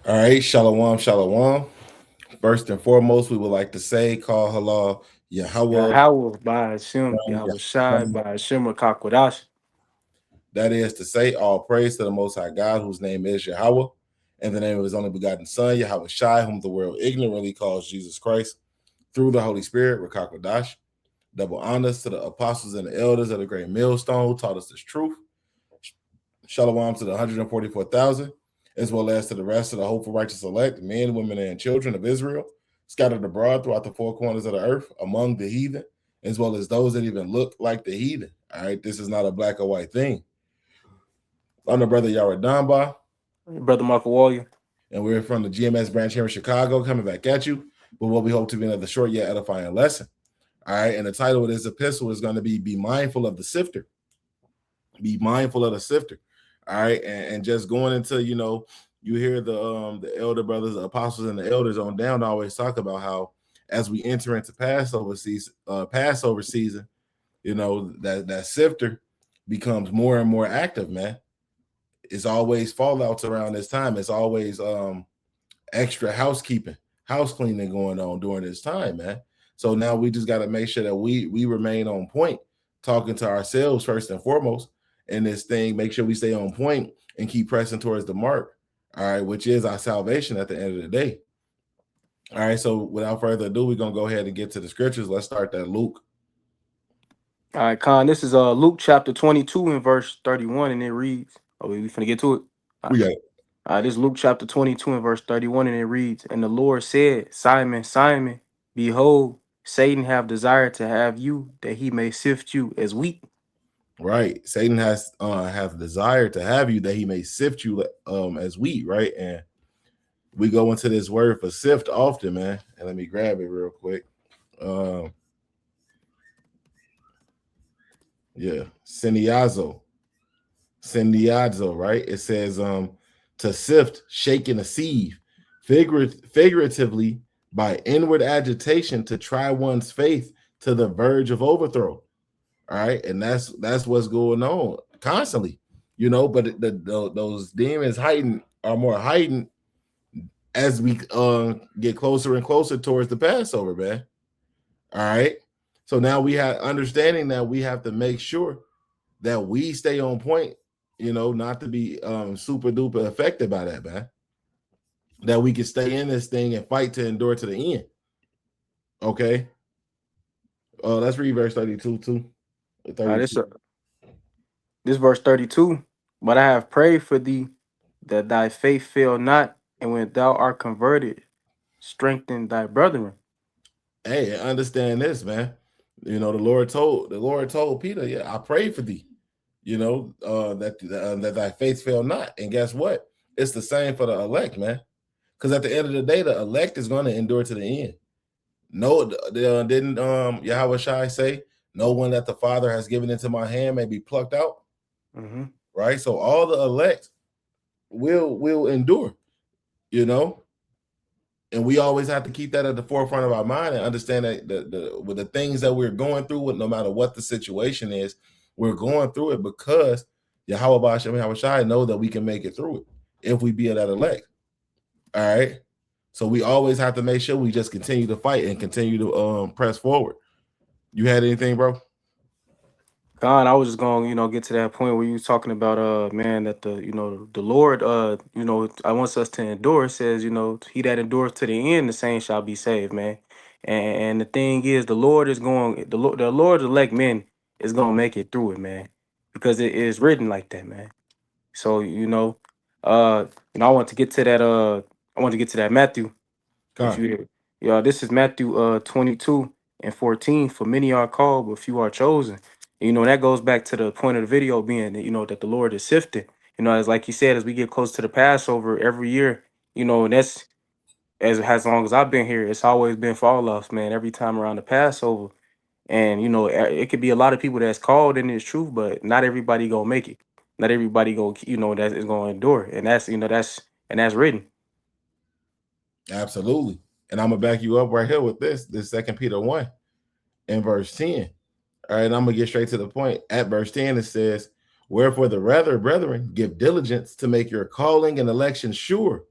All right, shalom, shalom. First and foremost, we would like to say, call halal Yahweh. Yahweh by Hashem, Yahweh Shai Yahweh. by Hashem Rakakwadash. That is to say, all praise to the Most High God, whose name is Yahweh, and the name of his only begotten Son, Yahweh Shai, whom the world ignorantly calls Jesus Christ, through the Holy Spirit, Rakakwadash. Double honors to the apostles and the elders of the great millstone who taught us this truth. Shalom to the 144,000, as well as to the rest of the hopeful righteous elect, men, women, and children of Israel, scattered abroad throughout the four corners of the earth among the heathen, as well as those that even look like the heathen. All right, this is not a black or white thing. I'm the brother Yara Damba, Brother Michael Warrior. and we're from the GMS branch here in Chicago, coming back at you with what we hope to be another short yet edifying lesson. All right, and the title of this epistle is going to be Mindful of the Sifter. Be mindful of the sifter. All right, and just going into, you hear the elder brothers, the apostles, and the elders on down always talk about how as we enter into Passover season, that sifter becomes more and more active, man. It's always fallouts around this time. It's always extra housekeeping, house cleaning going on during this time, man. So now we just got to make sure that we remain on point, talking to ourselves first and foremost in this thing. Make sure we stay on point and keep pressing towards the mark, all right, which is our salvation at the end of the day. All right, so without further ado, we're gonna go ahead and get to the scriptures. Let's start that Luke. All right, Khan, this is Luke chapter 22 and verse 31, and it reads, we finna get to it? We got it. This is Luke chapter 22 and verse 31, and it reads, and the Lord said, Simon, Simon, behold, Satan have desired to have you, that he may sift you as wheat. Right. Satan has desired to have you that he may sift you as wheat, right? And we go into this word for sift often, man. And let me grab it real quick. Siniazo, right? It says to sift, shake and a sieve, figuratively by inward agitation to try one's faith to the verge of overthrow. All right, and that's what's going on constantly, but those demons are more heightened as we get closer and closer towards the Passover, man. All right, so now we have understanding that we have to make sure that we stay on point, not to be super duper affected by that, man. That we can stay in this thing and fight to endure to the end. Okay, let's read verse 32 too. This verse 32, but I have prayed for thee that thy faith fail not, and when thou art converted, strengthen thy brethren. Hey, understand this, man. The Lord told Peter, yeah, I prayed for thee, that thy faith fail not. And guess what? It's the same for the elect, man. Because at the end of the day, the elect is going to endure to the end. No, didn't Yahweh Shai say, no one that the Father has given into my hand may be plucked out? Mm-hmm. Right? So all the elect will endure, and we always have to keep that at the forefront of our mind and understand that with the things that we're going through, with no matter what the situation is, we're going through it because Yahweh B'Ashem Yahweh Shai know that we can make it through it if we be that elect. All right. So we always have to make sure we just continue to fight and continue to press forward. You had anything, bro? God, I was just going, get to that point where you was talking about, man, that the Lord, I wants us to endure. It says, he that endures to the end, the same shall be saved, man. And the thing is, the Lord's elect men is gonna make it through it, man, because it is written like that, man. So I want to get to that. I want to get to that Matthew. If God. you, this is Matthew 22 and 14. For many are called, but few are chosen. That goes back to the point of the video being that, that the Lord is sifting. As like he said, as we get close to the Passover every year, and that's as long as I've been here, it's always been for all of us, man, every time around the Passover. And, it could be a lot of people that's called in this truth, but not everybody gonna make it. Not everybody gonna, that is gonna endure. And that's written. Absolutely. And I'm gonna back you up right here with this 2 Peter 1 and verse 10. All right, I'm gonna get straight to the point. At verse 10, it says, wherefore the rather, brethren, give diligence to make your calling and election sure.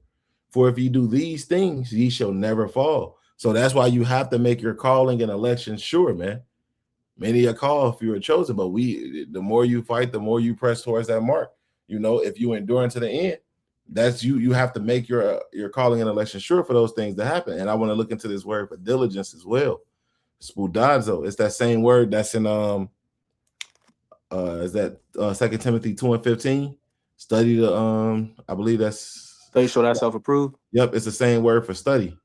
For if ye do these things, ye shall never fall. So that's why you have to make your calling and election sure, man. Many are called, few are chosen, but the more you fight, the more you press towards that mark. If you endure to the end, that's you have to make your calling and election sure for those things to happen. And I want to look into this word for diligence as well. Spudazo. It's that same word that's in is that 2 Timothy 2:15. Study the I believe that's So you show that self-approved. yep, it's the same word for study.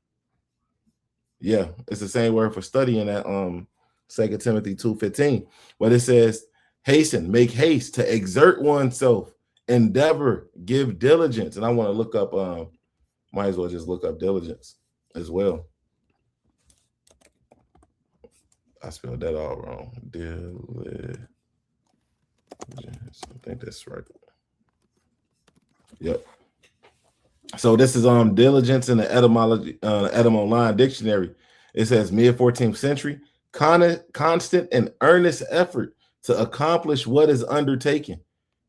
Yeah, it's the same word for study in that 2 Timothy 2:15. But it says, hasten, make haste to exert oneself, endeavor, give diligence. And I want to look up might as well just look up diligence as well. I spelled that all wrong. Diligence. I think that's right. Yep. So this is diligence in the etymology etymology dictionary. It says mid 14th century, constant and earnest effort to accomplish what is undertaken.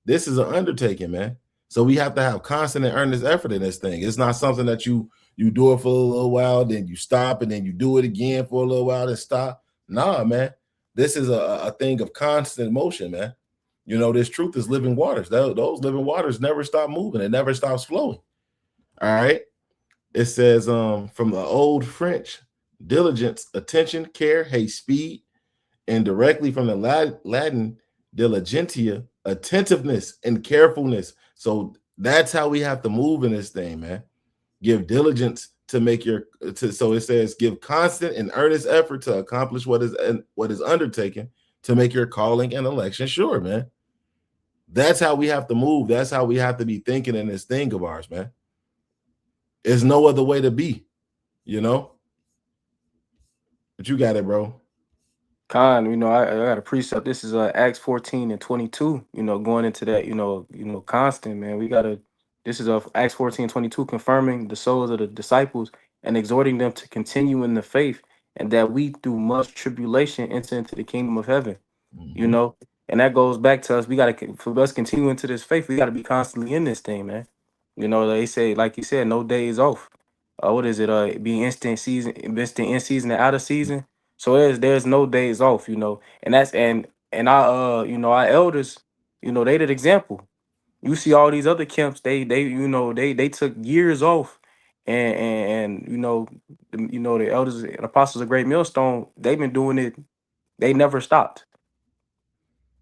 This is an undertaking, man. So we have to have constant and earnest effort in this thing. It's not something that you do it for a little while, then you stop, and then you do it again for a little while and stop. Nah, man. This is a thing of constant motion, man. This truth is living waters. Those living waters never stop moving. It never stops flowing. All right. It says from the old French, diligence, attention, care, haste, speed, and directly from the Latin, diligentia, attentiveness and carefulness. So that's how we have to move in this thing, man. Give diligence to make so it says give constant and earnest effort to accomplish what is undertaken to make your calling and election sure, man. That's how we have to move. That's how we have to be thinking in this thing of ours, man. There's no other way to be, But you got it, bro. I got a precept. This is Acts 14:22. Going into that, constant, man. This is Acts 14:22, confirming the souls of the disciples and exhorting them to continue in the faith, and that we through much tribulation enter into the kingdom of heaven. Mm-hmm. And that goes back to us. For us continue into this faith, we gotta be constantly in this thing, man. They say, like you said, no days off. What is it? Be instant in season and out of season. So there's no days off, and our elders, they did example. You see all these other camps, they took years off, and the elders and apostles of Great Millstone, they've been doing it. They never stopped.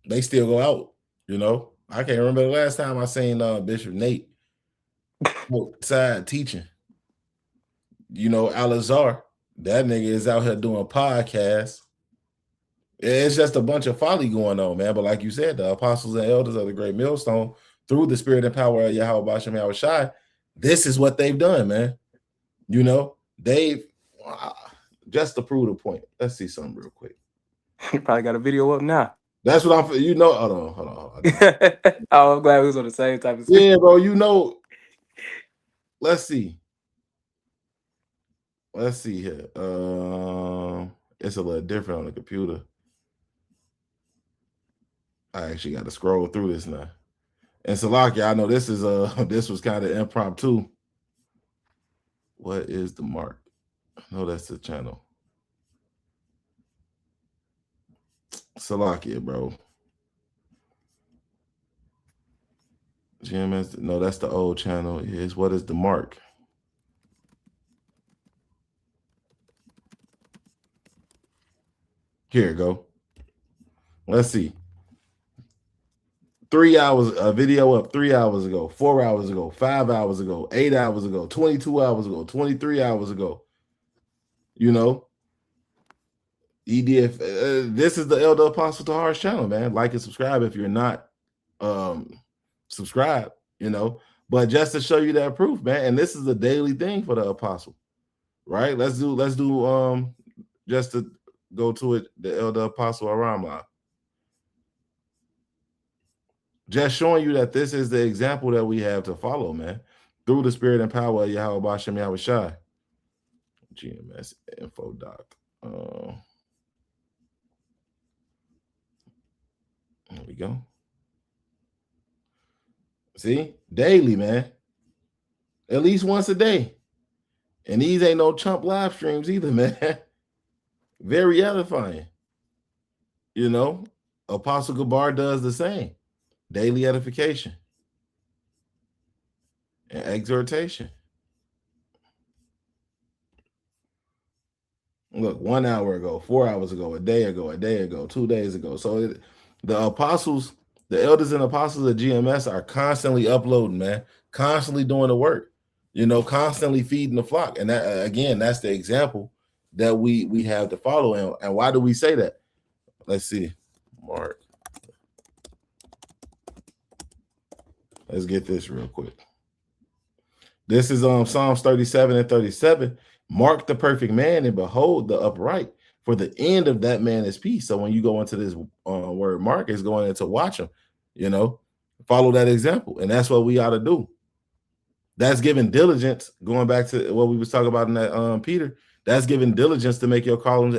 They still go out, I can't remember the last time I seen Bishop Nate outside teaching. Alazar, that nigga is out here doing podcasts. It's just a bunch of folly going on, man. But like you said, the apostles and elders of the Great Millstone, through the spirit and power of Yahweh Bashem Yahweh Shai, this is what they've done, man. They've just to prove the point. Let's see something real quick. You probably got a video up now. That's what I'm. Hold on. I'm glad we was on the same type of. Yeah, bro. Let's see. Let's see here. It's a little different on the computer. I actually got to scroll through this now. And Salaki, I know this is this was kind of impromptu. What is the mark? No, that's the channel. Salakia, bro. GMS, no, that's the old channel. Is what is the mark? Here you go. Let's see. 3 hours, a video up 3 hours ago, 4 hours ago, 5 hours ago, 8 hours ago, 22 hours ago, 23 hours ago. EDF, this is the Elder Apostle Tahar's channel, man. Like and subscribe if you're not subscribed, But just to show you that proof, man. And this is a daily thing for the apostle, right? Let's do just to go to it, the Elder Apostle Aramla. Just showing you that this is the example that we have to follow, man, through the spirit and power of Yahweh Bashem Yahweh Shai. GMS info doc. There we go. See, daily, man. at least once a day. And these ain't no chump live streams either, man. Very edifying. You know, Apostle Gabar does the same. Daily edification and exhortation. Look, 1 hour ago, 4 hours ago, a day ago, 2 days ago. So the apostles, the elders and apostles of GMS are constantly uploading, man, constantly doing the work, you know, constantly feeding the flock. And that, again, that's the example that we have to follow. And why do we say that? Let's see, Mark. Let's get this real quick. This is Psalms 37 and 37. Mark the perfect man and behold the upright, for the end of that man is peace. So when you go into this word Mark, is going into watch him, you know, follow that example. And that's what we ought to do. That's giving diligence, going back to what we was talking about in that Peter, that's giving diligence to make your calling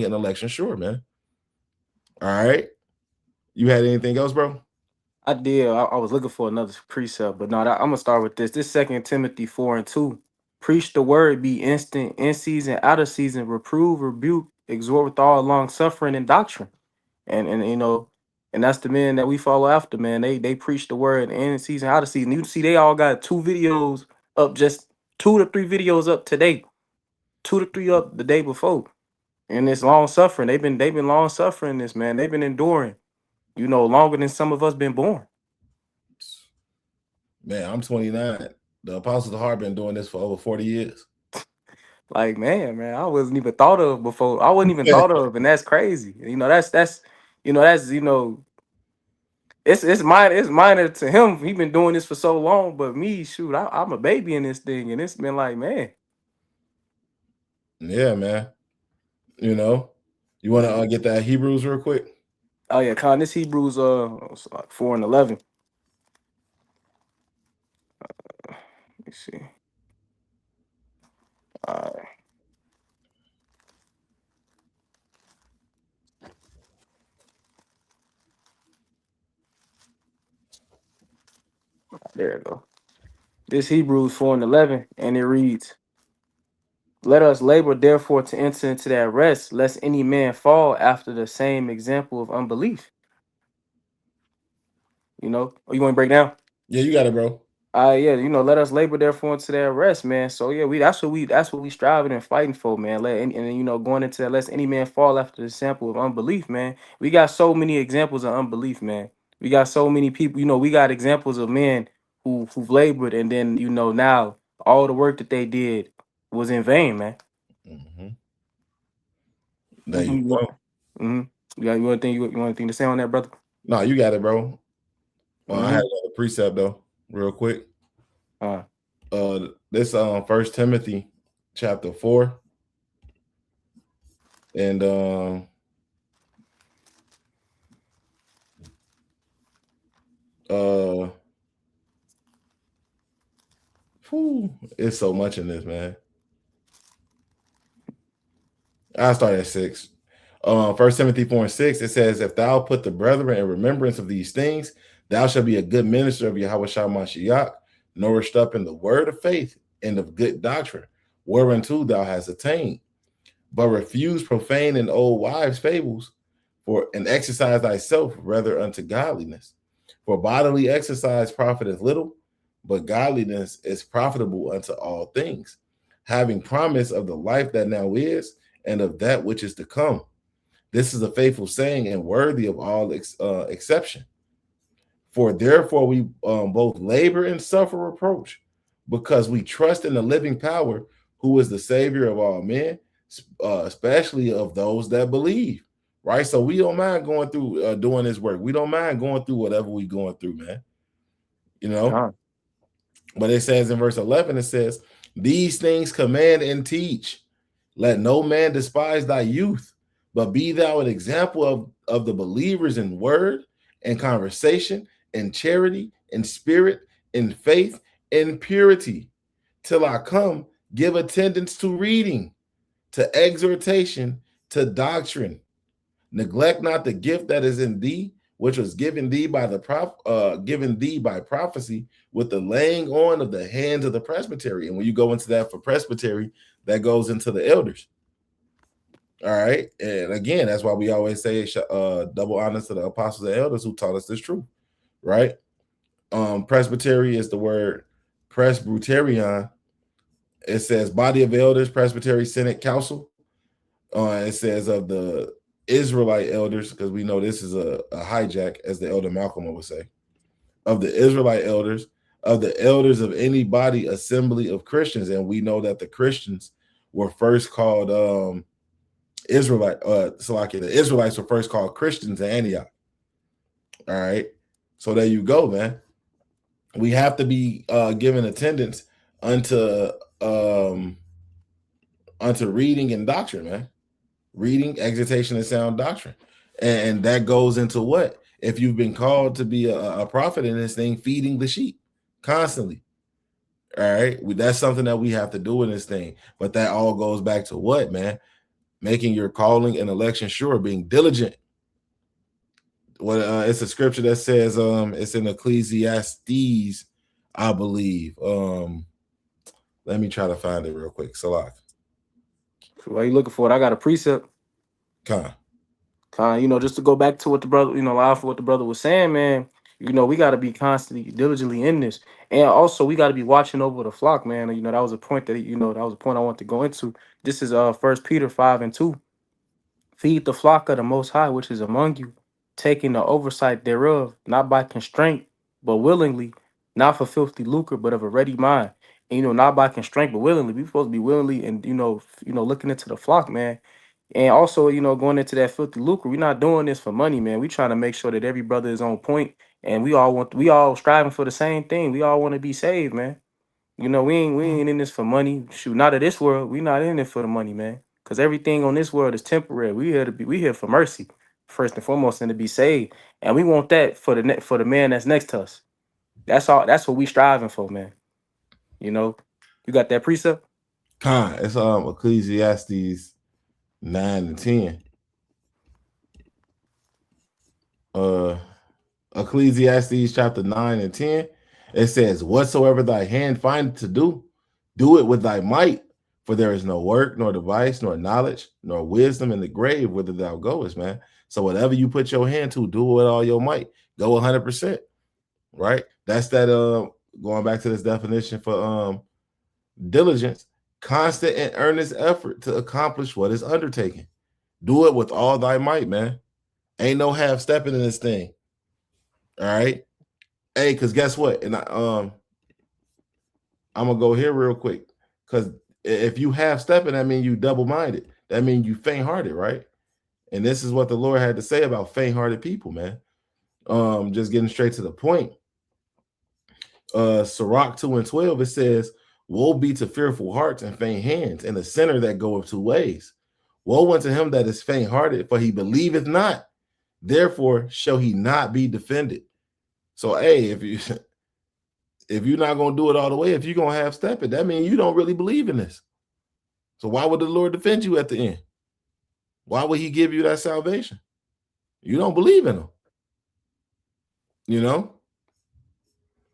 and election sure, man. All right. You had anything else, bro? I did. I was looking for another precept, but no, I'm gonna start with this. This 2 Timothy 4:2. Preach the word, be instant, in season, out of season, reprove, rebuke, exhort with all long suffering and doctrine. And you know, and that's the men that we follow after, man. They preach the word in season, out of season. You see, they all got 2 videos up, just 2 to 3 videos up today, 2 to 3 up the day before. And it's long suffering. They've been long suffering this, man. They've been enduring, you know, longer than some of us been born. Man, I'm 29. The apostles of Heart been doing this for over 40 years. Like, man, I wasn't even thought of before. I wasn't even thought of, and that's crazy. You know, that's it's minor to him. He been doing this for so long, but me, shoot, I'm a baby in this thing, and it's been like, man. Yeah, man. You know, you want to get that Hebrews real quick? Oh yeah, Con, this Hebrews it's like 4:11. Let me see. All right, there you go. This Hebrews 4:11, and it reads, "Let us labor therefore to enter into that rest, lest any man fall after the same example of unbelief." You know, oh, you want to break down? Yeah, you got it, bro. Yeah, you know, let us labor therefore into that rest, man. So yeah, we striving and fighting for, man. And you know, going into that, lest any man fall after the sample of unbelief, man. We got so many examples of unbelief, man. We got so many people, you know, we got examples of men who've labored, and then you know now all the work that they did was in vain, man. Mm-hmm. There you Mm-hmm. go. You want anything to say on that, brother? No, you got it, bro. I had Mm-hmm. another precept though, real quick. Uh, This First Timothy chapter 4, and it's so much in this, man. I start at 6. 1 Timothy 4:6, it says, "If thou put the brethren in remembrance of these things, thou shalt be a good minister of Yahweh Shah Mashiach, nourished up in the word of faith and of good doctrine, whereunto thou hast attained. But refuse profane and old wives' fables, and exercise thyself rather unto godliness. For bodily exercise profiteth little, but godliness is profitable unto all things, having promise of the life that now is and of that which is to come. This is a faithful saying and worthy of all exception. For therefore we both labor and suffer reproach, because we trust in the living power, who is the Savior of all men, especially of those that believe." Right, so we don't mind going through doing this work. We don't mind going through whatever we going through, man. You know, Con. but it says in verse 11, it says, "These things command and teach. Let no man despise thy youth, but be thou an example of the believers in word and conversation and charity and spirit and faith and purity. Till I come, give attendance to reading, to exhortation, to doctrine. Neglect not the gift that is in thee, which was given thee by prophecy with the laying on of the hands of the presbytery. And when you go into that for presbytery, that goes into the elders. All right. And again, that's why we always say double honors to the apostles and elders who taught us this truth. Right. Presbytery is the word presbyterian. It says body of elders, presbytery, senate, council. It says of the Israelite elders, because we know this is a hijack, as the elder Malcolm would say, of the Israelite elders, of the elders of any body assembly of Christians. And we know that the Christians were first called Israelite. So like the Israelites were first called Christians in Antioch. All right. So there you go, man. We have to be given attendance unto reading and doctrine, man. Reading, exhortation, and sound doctrine. And that goes into what? If you've been called to be a prophet in this thing, feeding the sheep constantly. All right. That's something that we have to do in this thing. But that all goes back to what, man? Making your calling and election sure, being diligent. Well, it's a scripture that says it's in Ecclesiastes, I believe. Let me try to find it real quick. Salak. While you looking for it, I got a precept. Just to go back to what the brother, allow for what the brother was saying, man. We got to be constantly, diligently in this, and also we got to be watching over the flock, man. That was a point that that was a point I want to go into. This is 1 Peter 5:2. Feed the flock of the Most High, which is among you, taking the oversight thereof, not by constraint, but willingly, not for filthy lucre, but of a ready mind. And, not by constraint, but willingly. We supposed to be willingly and looking into the flock, man. And also, going into that filthy lucre, we're not doing this for money, man. We trying to make sure that every brother is on point, and we all striving for the same thing. We all want to be saved, man. We ain't in this for money. Shoot, not of this world. We not in it for the money, man. Because everything on this world is temporary. We here for mercy, first and foremost, and to be saved. And we want that for the man that's next to us. That's all. That's what we striving for, man. You got that precept? It's Ecclesiastes 9 and 10. Ecclesiastes chapter 9 and 10. It says, whatsoever thy hand findeth to do, do it with thy might, for there is no work, nor device, nor knowledge, nor wisdom in the grave whither thou goest, man. So whatever you put your hand to, do it with all your might. Go 100%. Right? That's that going back to this definition for diligence, constant and earnest effort to accomplish what is undertaken. Do it with all thy might, man. Ain't no half stepping in this thing. All right. Hey, because guess what? And I'm gonna go here real quick. Because if you half stepping, that means you double-minded. That means you faint-hearted, right? And this is what the Lord had to say about faint-hearted people, man. Just getting straight to the point. Sirach 2:12, it says, woe be to fearful hearts and faint hands, and the sinner that goeth two ways. Woe unto him that is faint-hearted, for he believeth not. Therefore shall he not be defended. So, hey, if you're not gonna do it all the way, if you're gonna half step it, that means you don't really believe in this. So why would the Lord defend you at the end? Why would he give you that salvation? You don't believe in him.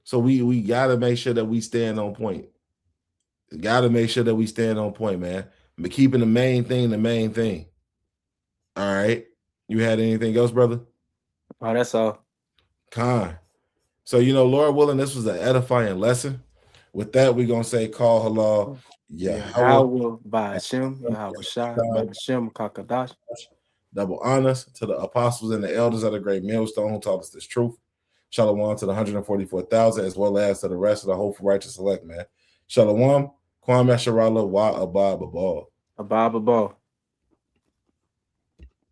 So we gotta make sure that we stand on point. Gotta make sure that we stand on point, man. But keeping the main thing. All right. You had anything else, brother? Oh, that's all. So, Lord willing, this was an edifying lesson. With that, we're going to say, call halal. Yahweh, Ba'ashem, Yahweh Shai, Ba'ashem, Kakadash. Double honors to the apostles and the elders of the great millstone who taught us this truth. Shalom to the 144,000, as well as to the rest of the hopeful righteous elect, man. Shalom, Kwame Sharala, Wa Abba Babal. Abba Babal.